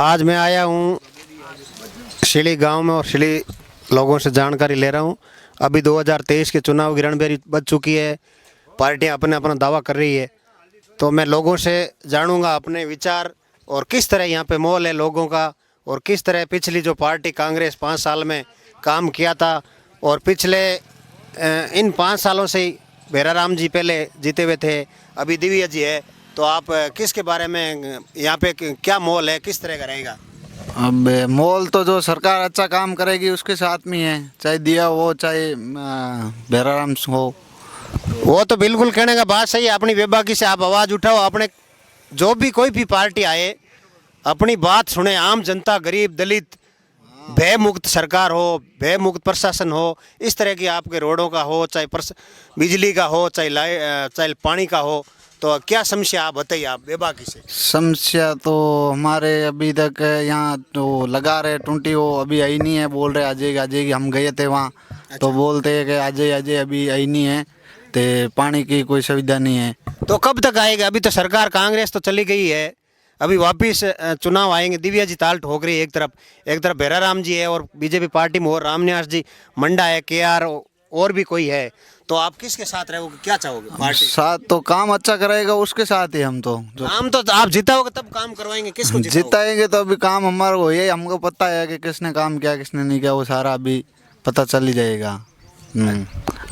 आज मैं आया हूँ शिली गांव में और शिली लोगों से जानकारी ले रहा हूँ। अभी 2023 के चुनाव की रणभेरी बज चुकी है, पार्टियां अपने अपना दावा कर रही है, तो मैं लोगों से जानूंगा अपने विचार और किस तरह यहाँ पे माहौल है लोगों का, और किस तरह पिछली जो पार्टी कांग्रेस 5 साल में काम किया था, और पिछले इन 5 सालों से ही भेराराम जी पहले जीते हुए थे, अभी दिव्या जी है, तो आप किसके बारे में यहाँ पे क्या माहौल है, किस तरह का रहेगा? अब मॉल तो जो सरकार अच्छा काम करेगी उसके साथ में है, चाहे दिया हो चाहे भेराराम हो। वो तो बिल्कुल कहने का बात सही है। अपनी बेबाकी से आप आवाज़ उठाओ, अपने जो भी कोई भी पार्टी आए अपनी बात सुने, आम जनता, गरीब, दलित, भय मुक्त सरकार हो, भय मुक्त प्रशासन हो, इस तरह की आपके रोडों का हो, चाहे बिजली का हो, चाहे पानी का हो, तो क्या समस्या आप बताइए आप बेबाकी से। समस्या तो हमारे अभी तक यहाँ तो लगा रहे टूंटी, वो अभी आई नहीं है, बोल रहे आ जाएगी। हम गए थे वहाँ तो बोलते हैं कि आ जाइए अभी आई नहीं है, तो पानी की कोई सुविधा नहीं है। तो कब तक आएगा? अभी तो सरकार कांग्रेस तो चली गई है, अभी वापिस चुनाव आएंगे। दिव्या जी ताल ठोक रही है, एक तरफ भेराराम जी है और बीजेपी पार्टी में और रामनिवास जी, मंडा है, केआर और भी कोई है, तो आप किसके साथ रहोगे, क्या चाहोगे? पार्टी साथ तो काम अच्छा करेगा उसके साथ ही हम तो काम तो आप जिताओगे तब काम करवाएंगे, किसको जिताएंगे तो अभी काम हमारा हो, ये हमको पता है कि किसने काम किया किसने नहीं किया, वो सारा अभी पता चल ही जाएगा।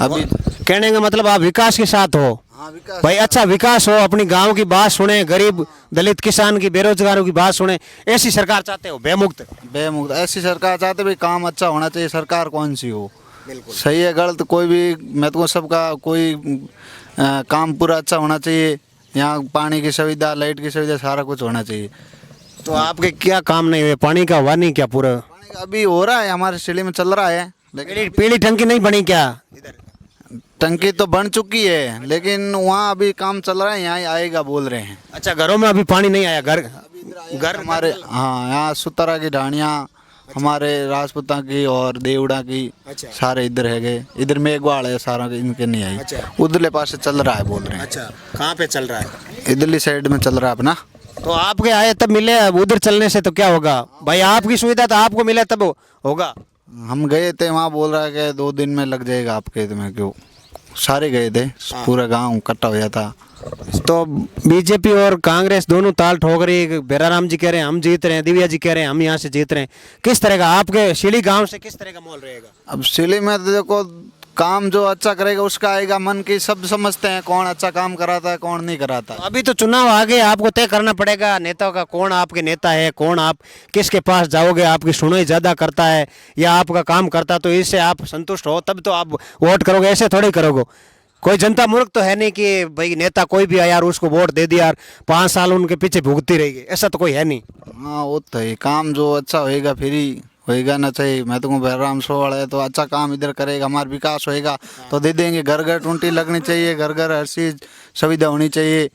अभी कहने का मतलब आप विकास के साथ हो। हाँ, विकास भाई अच्छा विकास हो, अपनी गांव की बात सुने, गरीब दलित किसान की, बेरोजगारों की बात सुने, ऐसी सरकार चाहते हो? बेमुक्त ऐसी सरकार चाहते भाई, काम अच्छा होना चाहिए, सरकार कौन सी हो, बिल्कुल सही है गलत कोई भी, मैं तो सबका कोई काम पूरा अच्छा होना चाहिए। यहाँ पानी की सुविधा, लाइट की सुविधा, सारा कुछ होना चाहिए। तो आपके क्या काम नहीं हुए? पानी का हुआ नहीं क्या पूरा? पानी का अभी हो रहा है, हमारे सिले में चल रहा है, लेकिन पीली टंकी नहीं बनी क्या? टंकी तो बन चुकी है, लेकिन वहाँ अभी काम चल रहा है, यहाँ आएगा बोल रहे हैं। अच्छा, घरों में अभी पानी नहीं आया? घर हमारे हाँ, यहाँ सुतरा की ढाणियाँ हमारे राजपूता की और देवड़ा की, अच्छा। सारे इधर है गए, इधर मेघवाड़ है सारा, इनके नहीं आई। अच्छा। उधरले पास से चल रहा है बोल रहे हैं। अच्छा, कहाँ पे चल रहा है? इधरली साइड में चल रहा है अपना। तो आपके आए तब मिले, अब उधर चलने से तो क्या होगा भाई? आपकी सुविधा तो आपको मिले तब होगा। हम गए थे वहाँ, बोल रहा है कि 2 दिन में लग जाएगा आपके, तो मैं क्यों, सारे गए थे, पूरा गांव इकट्ठा हो गया था। तो बीजेपी और कांग्रेस दोनों ताल ठोक रही है। भेराराम जी कह रहे हैं हम जीत रहे हैं, दिव्या जी कह रहे हैं हम यहाँ से जीत रहे हैं। किस तरह का आपके शिली गांव से किस तरह का माहौल रहेगा? अब सिले में तो देखो, काम जो अच्छा करेगा उसका आएगा, मन की सब समझते हैं कौन अच्छा काम कराता है कौन नहीं कराता। तो अभी तो चुनाव आ गए, आपको तय करना पड़ेगा नेताओं का, कौन आपके नेता है, कौन आप किसके पास जाओगे, आपकी सुनवाई ज़्यादा करता है या आपका काम करता है, तो इससे आप संतुष्ट हो तब तो आप वोट करोगे, ऐसे थोड़ी करोगे। कोई जनता मूर्ख तो है नहीं कि भाई नेता कोई भी आया यार उसको वोट दे दिया यार 5 साल उनके पीछे भुगती रहेगी, ऐसा तो कोई है नहीं। हाँ वो तो है, काम जो अच्छा होएगा फिर ही होएगा ना, चाहिए मैं तो भेराराम सोवाल है तो अच्छा काम इधर करेगा, हमारा विकास होएगा तो दे देंगे। घर घर टूंटी लगनी चाहिए, घर घर हर चीज सुविधा होनी चाहिए।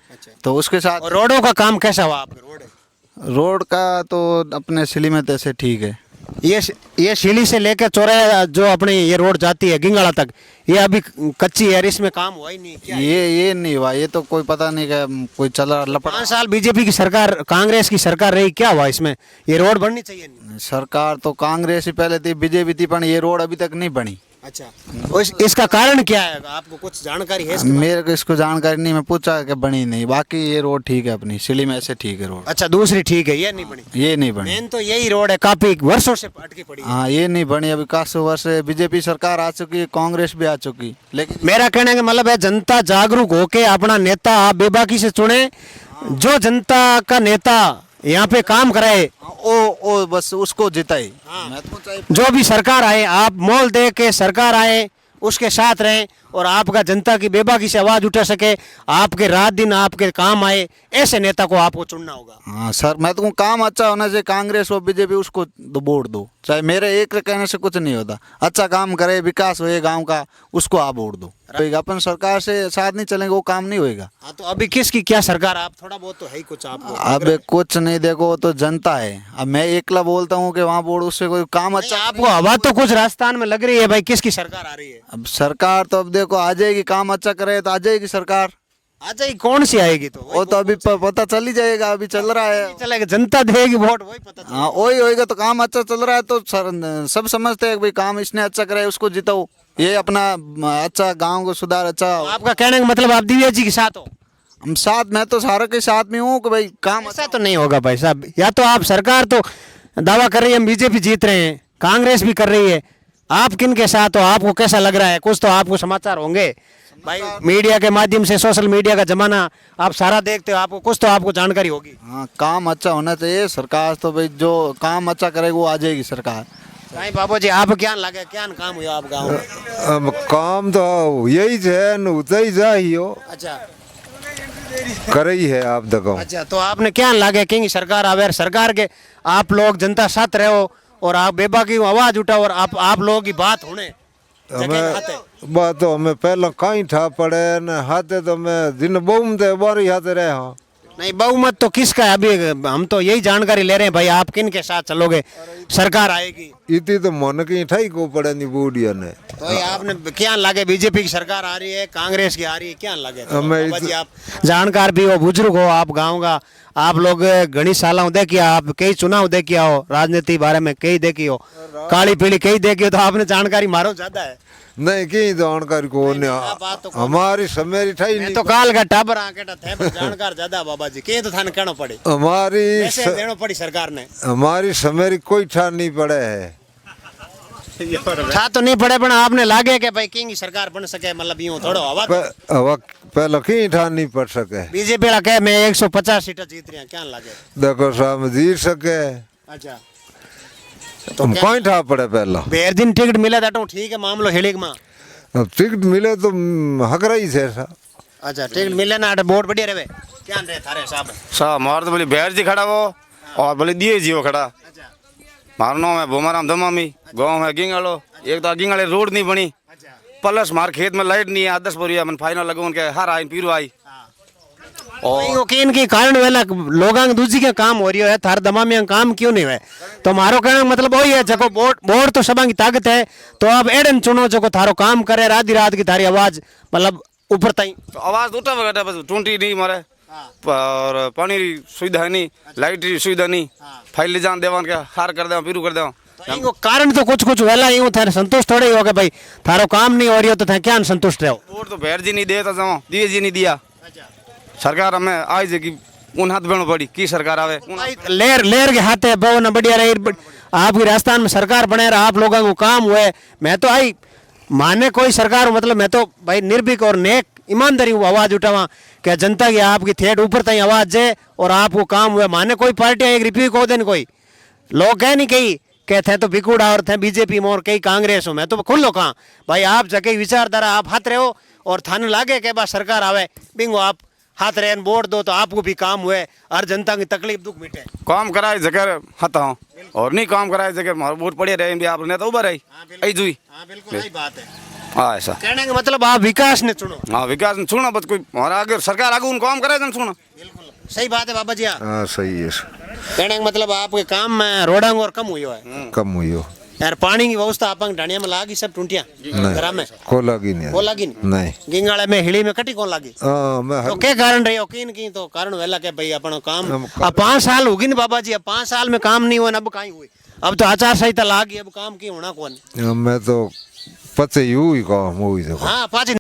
तो उसके साथ और रोडों का काम कैसा हुआ आपके? रोड का तो अपने सिली में तो ऐसे ठीक है। ये शिली से लेकर चौराहा जो अपनी ये रोड जाती है गिंगाड़ा तक, ये अभी कच्ची है, इसमें काम हुआ ही नहीं क्या? ये नहीं हुआ, ये तो कोई पता नहीं क्या कोई चला लपड़ा। 5 साल बीजेपी की सरकार, कांग्रेस की सरकार रही, क्या हुआ इसमें? ये रोड बननी चाहिए नहीं? सरकार तो कांग्रेस ही पहले थी, बीजेपी थी, पर ये रोड अभी तक नहीं बनी। अच्छा, इसका कारण क्या है? आपको कुछ जानकारी है? मेरे को इसको जानकारी नहीं, मैं पूछा कि बनी नहीं, बाकी ये रोड ठीक है, अपनी सिली में ऐसे ठीक है रोड। अच्छा, दूसरी ठीक है, ये नहीं बनी? ये नहीं बनी, मेन तो यही रोड है, काफी वर्षों से अटकी पड़ी है। हाँ ये नहीं बनी, अभी काफी वर्ष से बीजेपी सरकार आ चुकी, कांग्रेस भी आ चुकी, लेकिन मेरा कहने का मतलब है जनता जागरूक होके अपना नेता आप बेबाकी से चुने, जो जनता का नेता यहाँ पे काम कराए ओ बस उसको जिताए। मैं तो चाहे जो भी सरकार आए, आप मोल दे के सरकार आए उसके साथ रहें और आपका जनता की बेबाकी से आवाज उठा सके, आपके रात दिन आपके काम आए, ऐसे नेता को आपको चुनना होगा। हाँ सर, मैं तो काम अच्छा होना चाहिए, कांग्रेस हो बीजेपी उसको तो वोट दो, चाहे मेरे एक कहने से कुछ नहीं होता, अच्छा काम करे, विकास होए गांव का, उसको आप वोट दो। अपन सरकार से साथ नहीं चलेंगे वो काम नहीं होएगा। हाँ, तो अभी किसकी क्या सरकार? आप थोड़ा बहुत तो है ही कुछ आपको। अब कुछ नहीं, देखो तो जनता है, अब मैं एकला बोलता हूँ कि वहाँ वोट, उससे कोई काम अच्छा आपको हवा तो कुछ राजस्थान में लग रही है भाई, किसकी सरकार आ रही है? अब सरकार तो अब देखो आ जाएगी, काम अच्छा करे तो आ जाएगी सरकार। अच्छा ये कौन सी आएगी तो वो तो अभी पता चल ही जाएगा, अभी चल रहा है। चलेगा, जनता देगी वोट, वही पता हाँ वही होएगा, तो काम अच्छा चल रहा है तो सब समझते हैं कि भाई काम इसने अच्छा करा है, उसको जिताओ, ये अपना अच्छा गांव को सुधार अच्छा हो। आपका कहने का मतलब आप दिव्या जी के साथ हो? हम साथ, मैं तो सारों के साथ में हूँ कि भाई काम ऐसा तो नहीं होगा भाई साहब, या तो आप सरकार तो दावा कर रही है हम बीजेपी जीत रहे हैं, कांग्रेस भी कर रही है, आप किन के साथ हो, आपको कैसा लग रहा है? कुछ तो आपको समाचार होंगे भाई, मीडिया के माध्यम से, सोशल मीडिया का जमाना, आप सारा देखते हो, आपको कुछ तो आपको जानकारी होगी। हाँ काम अच्छा होना चाहिए, सरकार तो भाई जो काम अच्छा करेगी वो आ जाएगी सरकार। भाई बाबू जी आप क्या लगे, क्या काम हुआ आप गाँव में? अब काम तो यही है न उतई जाइयो अच्छा करई है आप देखो। अच्छा, तो आपने क्या लगे कि सरकार आवे, सरकार के आप लोग जनता साथ रहो और आप बेबाकी आवाज उठाओ और आप लोगों की बात होने हमें बात तो हमें पहला कहीं था पड़े न हाथे तो मैं दिन बहुम थे बारी हाथे रहे। हाँ नहीं, बहुमत तो किसका है? अभी हम तो यही जानकारी ले रहे हैं भाई, आप किन के साथ चलोगे, सरकार आएगी इतनी तो मन की ठाई को पड़े नहीं बूढ़िया ने। तो ये आपने क्या लगे, बीजेपी की सरकार आ रही है, कांग्रेस की आ रही है, क्या लगे? तो हमें बाबा जी आप जानकार भी हो, बुजुर्ग हो, आप गाँव का, आप लोग घनी सालों देखिए, आप कई चुनाव देखिए हो, राजनीति बारे में कई देखी हो, काली पीली कई देखी हो, तो आपने जानकारी मारो ज्यादा है। नहीं की जानकारी को ने हमारी समेरी ठाई मैं नहीं। तो काल का टाबर आकेटा थे पर जानकार ज्यादा बाबा जी के तो थाने कहना पड़े, हमारी पैसे देना पड़ी सरकार ने। हमारी समेरी कोई ठान नहीं पड़े है। था तो नहीं पड़े, पर आपने लागे कि भाई किंग सरकार बन सके, मतलब यूं थोड़ा हवा पहले की ठान नहीं पड़ सके। बीजेपी वाला कहे मैं 150 सीटें जीत रही हैं, क्या लगे? देखो साहब जीत सके अच्छा तो कोई ठा पड़े पहला बेर दिन टिकट मिला था ठीक है, मामलो हेलिक में। अब टिकट मिले तो हक रही थे सा। अच्छा टिकट मिले ना बहुत बढ़िया रहे, क्या रहे थारे साहब? साहब हमारा तो बोले बैर जी खड़ा वो और बोले दिए जी वो खड़ा। अच्छा मारो नाम है भूमाराम दमामी, गाँव है गिंगालो, एक तो गिंगाले रोड नहीं बनी, अच्छा प्लस मार खेत में लाइट नहीं है, 10 बोरिया मन फाइनल लगो उनके हर आई पीरू आई। और के कारण वेला लोगां दूसरी के काम हो रही है, थार दमा में काम क्यों नहीं है? तो मारो कहने का मतलब वही है, जको वोट तो सबा की ताकत है, तो आप एडन चुनो जो थारो काम करे, रात रात की थारी आवाज मतलब ऊपर ताई तो आवाज तो उठा वगैरह बस टूंटी नहीं मारे और पानी की सुविधा नहीं, लाइट की सुविधा नहीं, फाइल ले जान देवान के हार कर दे पीरू कर दे। तो कारण तो कुछ कुछ वेला यूं थारे संतुष्ट थोड़े ही हो गए भाई, थारो काम नहीं हो रही हो तो थे क्या संतुष्ट रहो? वोट तो बैर जी नहीं दे तो जाओ, दिए जी नहीं दिया, सरकार हमें आज की उन हाथ बेणो पड़ी की सरकार आवे लेर लेर के हाथे बहु न बढ़िया रही, आपकी राजस्थान में सरकार बने रहा, आप लोगों को काम हुए, मैं तो आई माने कोई सरकार मतलब मैं तो भाई निर्भीक और नेक ईमानदारी आवाज उठावा क्या जनता की आपकी थेट ऊपर तक आवाज जाए और आपको काम हुए, माने कोई पार्टियां एक रिप्यू को देन कोई लोग कह नहीं कही कहते हैं तो बिकुड़ा और थे बीजेपी में और कई कांग्रेस हो, मैं तो खुल लो कहा भाई आप जगह विचारधारा आप हाथ रहे हो और थाने लागे के बाद सरकार आवे बिंगो आप हाथ रहे वोट दो तो आपको भी काम हुए, हर जनता की तकलीफ दुख मिटे। काम कराए जगह हता हूँ और नहीं काम कराए जगह हमारा वोट पड़े रहे भी आपने तो उबर रही आई जुई। हाँ बिल्कुल सही बात है, हाँ ऐसा कहने का मतलब आप विकास ने चुनो। हाँ विकास ने छूना बस कोई हमारा आगे सरकार आगे उन काम करे तो छूना। बिल्कुल सही बात है बाबा जी। हाँ सही है कहने का मतलब आपके काम में रोडांग और कम हुई है, कम हुई हो यार पानी की व्यवस्था आप ढाणिया में लागी सब टूटिया घरा में को लगी नहीं वो लागी नहीं गिंगाड़े में हिली में कटी कौन लागी? हाँ मैं तो क्या कारण रही यकीन की तो कारण वेला के भाई अपन काम अब 5 साल होगी ना बाबा जी, अब 5 साल में काम नहीं हुआ अब कहीं हुई, अब तो आचार संहिता लागी, अब काम की होना कौन? मैं तो पचे यू ही काम हुई। हाँ 5